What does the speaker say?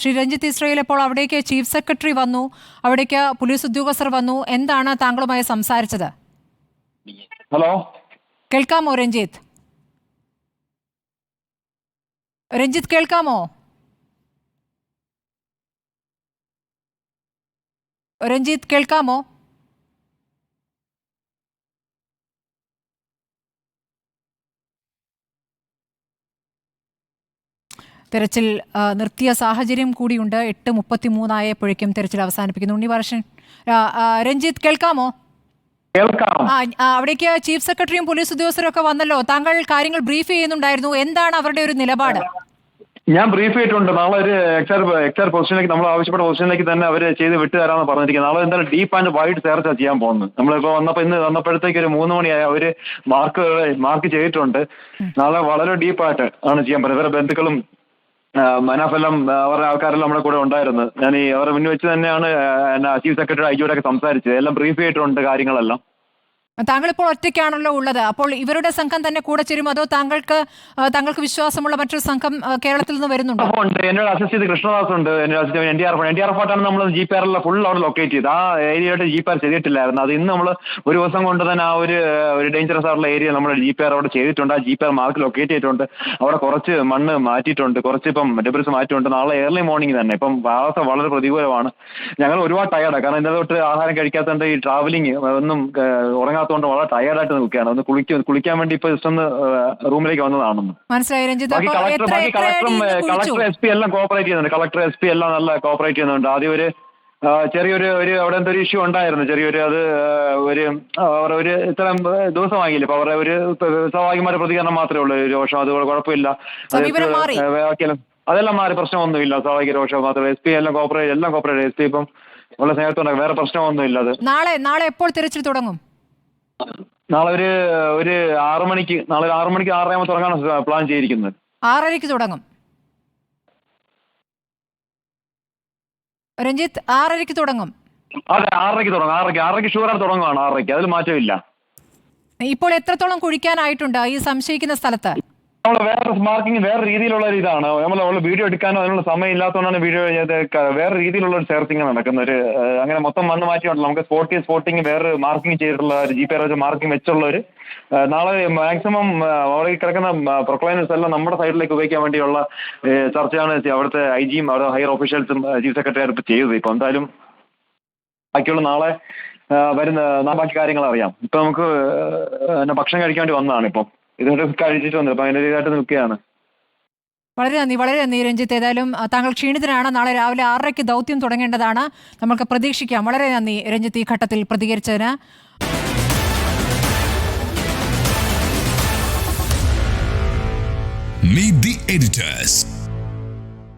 Shri Ranjith Israel ഇപ്പോൾ അവിടേക്ക് chief secretary വന്നു, അവിടേക്ക് പോലീസ് ഉദ്യോഗസ്ഥർ വന്നു. എന്താണ് താങ്കളുമായി സംസാരിച്ചത്? ഹലോ, കേൾക്കാമോ രഞ്ജിത്ത്? രഞ്ജിത്ത് കേൾക്കാമോ? രഞ്ജിത്ത് കേൾക്കാമോ? തെരച്ചിൽ നിർത്തിയ സാഹചര്യം കൂടിയുണ്ട്. 8:33 ആയപ്പോഴേക്കും തെരച്ചിൽ അവസാനിപ്പിക്കുന്നു. ഉണ്ണിവാർഷൻ, രഞ്ജിത്ത് കേൾക്കാമോ? അവിടേക്ക് ചീഫ് സെക്രട്ടറിയും പോലീസ് ഉദ്യോഗസ്ഥരും ഒക്കെ വന്നല്ലോ. താങ്കൾ കാര്യങ്ങൾ ബ്രീഫ് ചെയ്യുന്നുണ്ടായിരുന്നു. എന്താണ് അവരുടെ ഒരു നിലപാട്? ഞാൻ ബ്രീഫ് ചെയ്തിട്ടുണ്ട്. നാളെ ഒരു എക്സാർ പൊസിഷനിലേക്ക്, നമ്മൾ ആവശ്യപ്പെട്ട പൊസിഷനിലേക്ക് തന്നെ അവർ ചെയ്ത് വിട്ടുതരാമെന്ന് പറഞ്ഞിരിക്കുന്നത്. നാളെ എന്തായാലും ഡീപ്പ് ആൻഡ് വൈഡ് സെർച്ചാണ് ചെയ്യാൻ പോകുന്നത്. നമ്മളിപ്പോൾ ഇന്ന് വന്നപ്പോഴത്തേക്ക് ഒരു 3 മണിയായ അവർ മാർക്ക് ചെയ്തിട്ടുണ്ട്. നാളെ വളരെ ഡീപ്പായിട്ട് ആണ് ചെയ്യാൻ പറ്റുന്നത്. ഇവരുടെ ബന്ധുക്കളും മനാഫെല്ലാം അവരുടെ ആൾക്കാരെല്ലാം നമ്മുടെ കൂടെ ഉണ്ടായിരുന്നു. ഞാൻ അവരുടെ മുന്നിൽ വെച്ച് തന്നെയാണ് ചീഫ് സെക്രട്ടറി ഐജിയോടൊക്കെ സംസാരിച്ചത്. എല്ലാം ബ്രീഫ് ചെയ്തിട്ടുണ്ട് കാര്യങ്ങളെല്ലാം. താങ്കൾ ഇപ്പോൾ ഒറ്റയ്ക്കാണല്ലോ ഉള്ളത്. അപ്പോൾ ഇവരുടെ സംഘം തന്നെ കൂടെ ചേരും, അതോ താങ്കൾക്ക് വിശ്വാസമുള്ള മറ്റൊരു സംഘം കേരളത്തിൽ നിന്ന് വരുന്നുണ്ടോ? എന്നോട് അസിസ്റ്റ് ചെയ്ത് കൃഷ്ണദാസ് ഉണ്ട്, NDRF ആയിട്ടാണ് നമ്മൾ GPR ഫുൾ അവിടെ ലൊക്കേറ്റ് ചെയ്ത്. ആ ഏരിയയായിട്ട് GPR ചെയ്തിട്ടില്ലായിരുന്നു. അത് ഇന്ന് നമ്മൾ ഒരു ദിവസം കൊണ്ട് തന്നെ ആ ഒരു ഡേഞ്ചറസ് ആയിട്ടുള്ള ഏരിയ നമ്മൾ GPR അവിടെ ചെയ്തിട്ടുണ്ട്. ആ GPR മാർക്ക് ലൊക്കേറ്റ് ചെയ്തിട്ടുണ്ട്. അവിടെ കുറച്ച് മണ്ണ് മാറ്റിയിട്ടുണ്ട്, കുറച്ച് ഇപ്പം ഡെബ്രിസ് മാറ്റിയിട്ടുണ്ട്. നാളെ ഏർലി മോർണിംഗ് തന്നെ. ഇപ്പം കാലാവസ്ഥ വളരെ പ്രതികൂലമാണ്. ഞങ്ങൾ ഒരുപാട് ടയർഡാണ്. കാരണം ഇന്നലെ തൊട്ട് ആഹാരം കഴിക്കാത്തതുകൊണ്ട് ഈ ട്രാവലിംഗ് ഒന്നും ഉറങ്ങാത്തതുകൊണ്ട് വളരെ ടയർഡായിട്ട് നിൽക്കുകയാണ്. ഒന്ന് കുളിക്കാൻ വേണ്ടി ഇപ്പൊ ജസ്റ്റ് ഒന്ന് റൂമിലേക്ക് വന്നതാണെന്ന്. മനസ്സിലായി രഞ്ജിത്ത്. കളക്ടർ SP എല്ലാം കോപ്പറേറ്റ് ചെയ്യുന്നുണ്ട്. കളക്ടർ SP എല്ലാം നല്ല കോപ്പറേറ്റ് ചെയ്യുന്നുണ്ട്. ആദ്യം ഒരു ചെറിയൊരു അവിടെ എന്തൊരു ഇഷ്യൂ ഉണ്ടായിരുന്നു, ചെറിയൊരു അത് ഒരു ഇത്രയും ദിവസമാകില്ല. ഇപ്പൊ അവരുടെ ഒരു സ്വാഭാവികമായ പ്രതികരണം മാത്രമേ ഉള്ളൂ. രോഷം അത് കുഴപ്പമില്ല, അതെല്ലാം മാറി, പ്രശ്നമൊന്നുമില്ല. സ്വാഭാവിക രോഷം മാത്രമേ. SP എല്ലാം കോപ്പറേറ്റ് SP ഇപ്പം ഉള്ള സ്നേഹത്തോടെ, വേറെ പ്രശ്നമൊന്നുമില്ല. അത് നാളെ എപ്പോൾ തിരച്ചിൽ തുടങ്ങും? നാളെ ഒരു 6 മണിക്ക്, നാളെ 6 മണിക്ക് 6:30 തുടങ്ങാനാണ് പ്ലാൻ ചെയ്തിരിക്കുന്നത്. 6:30 തുടങ്ങും രഞ്ജിത്ത്? 6:30 തുടങ്ങും? അതെ, 6:30 തുടങ്ങും. 6:30 ഷുവറാണ് തുടങ്ങുകയാണ്. 6:30 അതിൽ മാറ്റമില്ല. ഇപ്പോൾ എത്രത്തോളം കുഴിക്കാനായിട്ടുണ്ട് ഈ സംശയിക്കുന്ന സ്ഥലത്ത്? നമ്മൾ വേറെ മാർക്കിങ് വേറെ രീതിയിലുള്ള ഒരു ഇതാണ്. നമ്മൾ വീഡിയോ എടുക്കാനോ അതിനുള്ള സമയം ഇല്ലാത്തതുകൊണ്ടാണ് വീഡിയോ വേറെ രീതിയിലുള്ള ഒരു സെർച്ചിങ് നടക്കുന്ന ഒരു അങ്ങനെ മൊത്തം മണ്ണ് മാറ്റിയുണ്ടല്ലോ. നമുക്ക് സ്പോട്ടിങ് വേറെ മാർക്കിംഗ് ചെയ്തിട്ടുള്ള ഒരു GPR മാർക്കിംഗ് വെച്ചുള്ള ഒരു നാളെ മാക്സിമം അവിടെ കിടക്കുന്ന പ്രൊക്ലൈനേഴ്സ് എല്ലാം നമ്മുടെ സൈഡിലേക്ക് ഉപയോഗിക്കാൻ വേണ്ടിയുള്ള ചർച്ചയാണ് അവിടുത്തെ IGയും അവിടെ ഹയർ ഓഫീഷ്യൽസും ചീഫ് സെക്രട്ടറി ഇപ്പം ചെയ്തത്. ഇപ്പം എന്തായാലും ബാക്കിയുള്ള നാളെ ബാക്കി കാര്യങ്ങൾ അറിയാം. ഇപ്പൊ നമുക്ക് ഭക്ഷണം കഴിക്കാൻ വേണ്ടി വന്നതാണ്. ഇപ്പം ഇതുകൊണ്ട് കഴിച്ചിട്ട് വന്നത്. അപ്പൊ അതിന്റെ ഇതായിട്ട് നിൽക്കുകയാണ്. വളരെ നന്ദി രഞ്ജിത്ത്. ഏതായാലും താങ്കൾ ക്ഷീണിതനാണ്. നാളെ രാവിലെ 6:30 ദൗത്യം തുടങ്ങേണ്ടതാണ്. നമുക്ക് പ്രതീക്ഷിക്കാം. വളരെ നന്ദി രഞ്ജിത്ത് ഈ ഘട്ടത്തിൽ പ്രതികരിച്ചതിന്. Meet the editors.